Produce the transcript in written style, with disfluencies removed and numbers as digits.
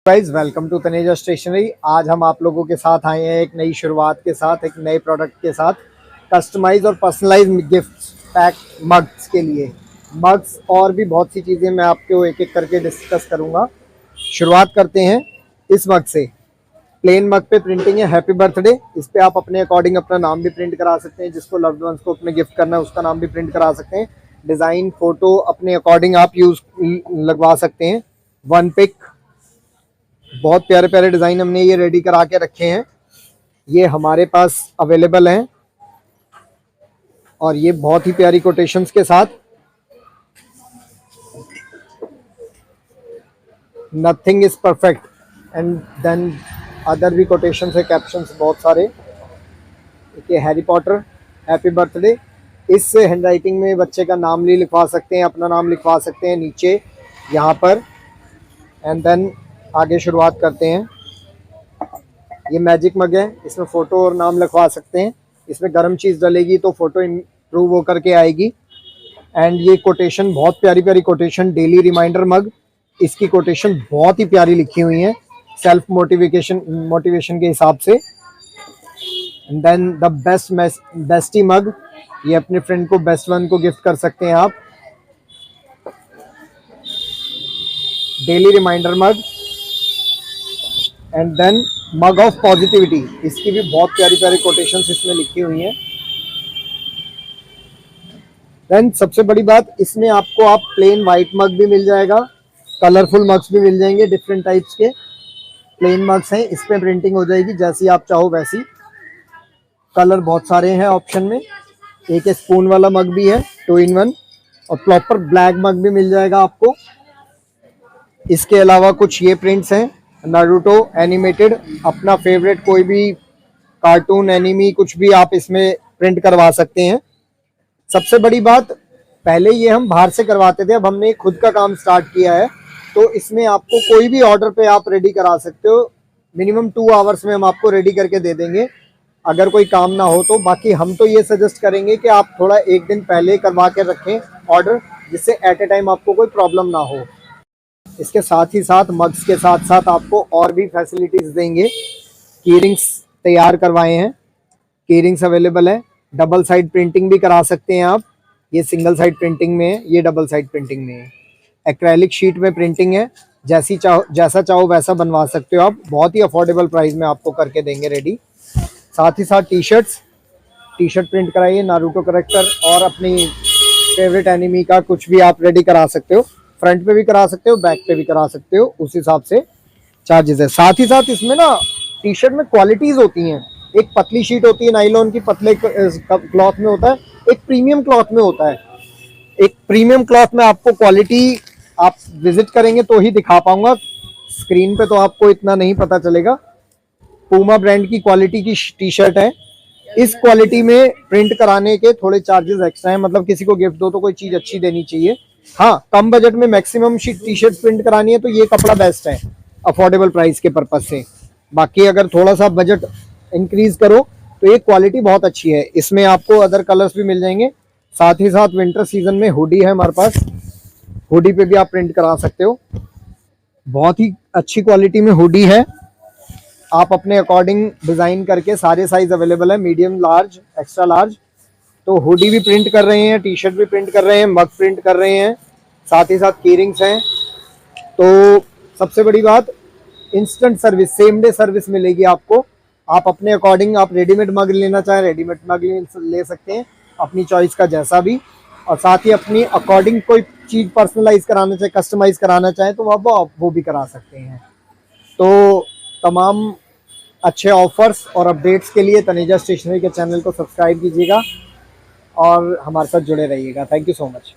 Guys welcome to Taneja stationery. आज हम आप लोगों के साथ आए हैं एक नई शुरुआत के साथ, एक नए प्रोडक्ट के साथ, कस्टमाइज और पर्सनलाइज गिफ्ट पैक मग्स के लिए। मग्स और भी बहुत सी चीज़ें मैं आपको एक एक करके डिस्कस करूंगा। शुरुआत करते हैं इस मग से। प्लेन मग पे प्रिंटिंग है हैप्पी बर्थडे। इस पे आप अपने अकॉर्डिंग अपना नाम भी प्रिंट करा सकते हैं, जिसको लव्ड वंस को अपने गिफ्ट करना है उसका नाम भी प्रिंट करा सकते हैं। डिज़ाइन फोटो अपने अकॉर्डिंग आप यूज लगवा सकते हैं। वन पिक, बहुत प्यारे प्यारे डिज़ाइन हमने ये रेडी करा के रखे हैं, ये हमारे पास अवेलेबल हैं और ये बहुत ही प्यारी कोटेशंस के साथ। Nothing is perfect and then other भी कोटेशंस है, कैप्शंस बहुत सारे। ये हैरी पॉटर हैप्पी बर्थडे, इस हैंड राइटिंग में बच्चे का नाम भी लिखवा सकते हैं, अपना नाम लिखवा सकते हैं नीचे यहाँ पर। एंड देन आगे शुरुआत करते हैं। ये मैजिक मग है, इसमें फ़ोटो और नाम लिखवा सकते हैं। इसमें गर्म चीज़ डलेगी तो फ़ोटो इम्प्रूव हो करके आएगी। एंड ये कोटेशन बहुत प्यारी प्यारी कोटेशन, डेली रिमाइंडर मग, इसकी कोटेशन बहुत ही प्यारी लिखी हुई है सेल्फ मोटिवेशन के हिसाब से। एंड देन द बेस्टी मग, ये अपने फ्रेंड को, बेस्ट वन को गिफ्ट कर सकते हैं आप। Daily reminder mug. And then mug of positivity, इसकी भी बहुत प्यारी प्यारी कोटेशंस इसमें लिखी हुई हैं। देन सबसे बड़ी बात, इसमें आपको आप प्लेन वाइट मग भी मिल जाएगा, कलरफुल मग्स भी मिल जाएंगे। डिफरेंट टाइप्स के प्लेन मग्स हैं, इस पे प्रिंटिंग हो जाएगी जैसी आप चाहो वैसी। कलर बहुत सारे हैं ऑप्शन में। एक स्पून वाला मग भी है 2 in 1 और प्रॉपर ब्लैक मग भी मिल जाएगा आपको। इसके अलावा कुछ ये प्रिंट्स हैं, नारुतो एनिमेटेड, अपना फेवरेट कोई भी कार्टून एनिमी कुछ भी आप इसमें प्रिंट करवा सकते हैं। सबसे बड़ी बात, पहले ये हम बाहर से करवाते थे, अब हमने खुद का काम स्टार्ट किया है, तो इसमें आपको कोई भी ऑर्डर पे आप रेडी करा सकते हो। मिनिमम 2 आवर्स में हम आपको रेडी करके दे देंगे अगर कोई काम ना हो तो। बाकी हम तो ये सजेस्ट करेंगे कि आप थोड़ा एक दिन पहले करवा के रखें ऑर्डर, जिससे एट ए टाइम आपको कोई प्रॉब्लम ना हो। इसके साथ ही साथ मग्स के साथ साथ आपको और भी फैसिलिटीज देंगे। कीरिंग्स तैयार करवाए हैं, कीरिंग्स अवेलेबल है। डबल साइड प्रिंटिंग भी करा सकते हैं आप, ये सिंगल साइड प्रिंटिंग में है, ये डबल साइड प्रिंटिंग में है। एक्रेलिक शीट में प्रिंटिंग है, जैसा चाहो वैसा बनवा सकते हो आप। बहुत ही अफोर्डेबल प्राइस में आपको करके देंगे रेडी। साथ ही साथ टी शर्ट प्रिंट कराइए, नारुतो करेक्टर और अपनी फेवरेट एनिमी का कुछ भी आप रेडी करा सकते हो। फ्रंट पे भी करा सकते हो, बैक पे भी करा सकते हो, उस हिसाब से चार्जेस है। साथ ही साथ इसमें ना टी शर्ट में क्वालिटीज होती हैं। एक पतली शीट होती है नाइलॉन की, पतले क्लॉथ में होता है, एक प्रीमियम क्लॉथ में होता है। एक प्रीमियम क्लॉथ में आपको क्वालिटी आप विजिट करेंगे तो ही दिखा पाऊंगा, स्क्रीन पे तो आपको इतना नहीं पता चलेगा। पूमा ब्रांड की क्वालिटी की टी शर्ट है। इस क्वालिटी में प्रिंट कराने के थोड़े चार्जेस एक्स्ट्रा हैं, मतलब किसी को गिफ्ट दो तो कोई चीज अच्छी देनी चाहिए। हाँ, कम बजट में मैक्सिमम टी शर्ट प्रिंट करानी है तो ये कपड़ा बेस्ट है अफोर्डेबल प्राइस के पर्पज से। बाकी अगर थोड़ा सा बजट इंक्रीज करो तो ये क्वालिटी बहुत अच्छी है। इसमें आपको अदर कलर्स भी मिल जाएंगे। साथ ही साथ विंटर सीजन में हुडी है हमारे पास, हुडी पे भी आप प्रिंट करा सकते हो। बहुत ही अच्छी क्वालिटी में हुडी है, आप अपने अकॉर्डिंग डिजाइन करके, सारे साइज अवेलेबल है, मीडियम, लार्ज, एक्स्ट्रा लार्ज। तो हुडी भी प्रिंट कर रहे हैं, टी शर्ट भी प्रिंट कर रहे हैं, मग प्रिंट कर रहे हैं, साथ ही साथ कीरिंग्स हैं। तो सबसे बड़ी बात, instant service, same day service मिलेगी आपको। आप अपने अकॉर्डिंग, आप रेडीमेड मग लेना चाहें रेडीमेड मग ले सकते हैं, अपनी चॉइस का जैसा भी। और साथ ही अपनी अकॉर्डिंग कोई चीज़ पर्सनलाइज कराना चाहे, कस्टमाइज कराना चाहें तो वो भी करा सकते हैं। तो तमाम अच्छे ऑफर्स और अपडेट्स के लिए तनेजा स्टेशनरी के चैनल को सब्सक्राइब कीजिएगा और हमारे साथ जुड़े रहिएगा। Thank you so much.